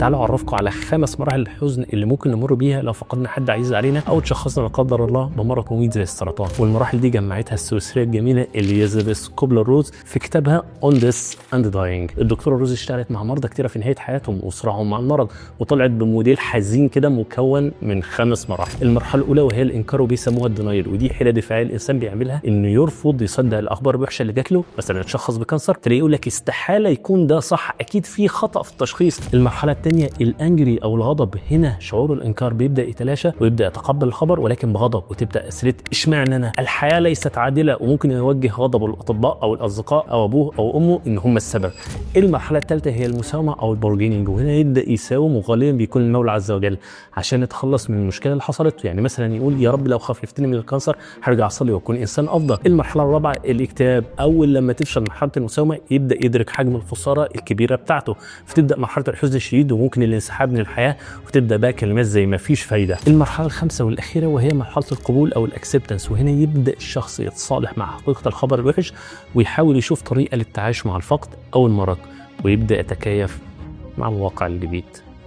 تعالوا اعرفكم على 5 مراحل الحزن اللي ممكن نمر بيها لو فقدنا حد عزيز علينا او تشخصنا لا قدر الله بمرض مميت زي السرطان. والمراحل دي جمعتها السويسريه الجميله اليزابيث كوبلر-روز في كتابها On This and Dying. الدكتوره روز اشتغلت مع مرضى كتيره في نهايه حياتهم وصراعهم مع المرض، وطلعت بموديل حزين كده مكون من 5 مراحل. المرحله الاولى وهي الانكار، وبيسموها الدينايل، ودي حيله دفاعيه الانسان بيعملها انه يرفض يصدق الاخبار الوحشه اللي جات له. مثلا اتشخص بكانسر تلاقيه يقول لك استحاله يكون ده صح، اكيد في خطا في التشخيص. المرحله الثانيه الانجري او الغضب، هنا شعور الانكار بيبدا يتلاشى ويبدا يتقبل الخبر ولكن بغضب، وتبدا اسئله اشمعنى انا، الحياه ليست عادله، وممكن يوجه غضبه للاطباء او الاصدقاء او ابوه او امه ان هم السبب. المرحله الثالثه هي المساومه او البارجيننج، وهنا يبدا يساوم، وغالبا بيكون المولى عز وجل عشان يتخلص من المشكله اللي حصلت. يعني مثلا يقول يا رب لو خففتني من الكانسر هرجع اصلي واكون انسان افضل. المرحله الرابعه الاكتئاب، اول لما تفشل مرحله المساومه يبدا يدرك حجم الخساره الكبيره بتاعته، فتبدا مرحله الحزن الشديد وممكن الانسحاب من الحياه، وتبدا بقى كلمات زي ما فيش فايده. المرحله الخامسه والاخيره وهي مرحله القبول او الاكسبتنس، وهنا يبدا الشخص يتصالح مع حقيقه الخبر الوحش ويحاول يشوف طريقه للتعايش مع الفقد او المرض، ويبدا يتكيف مع الواقع الجديد.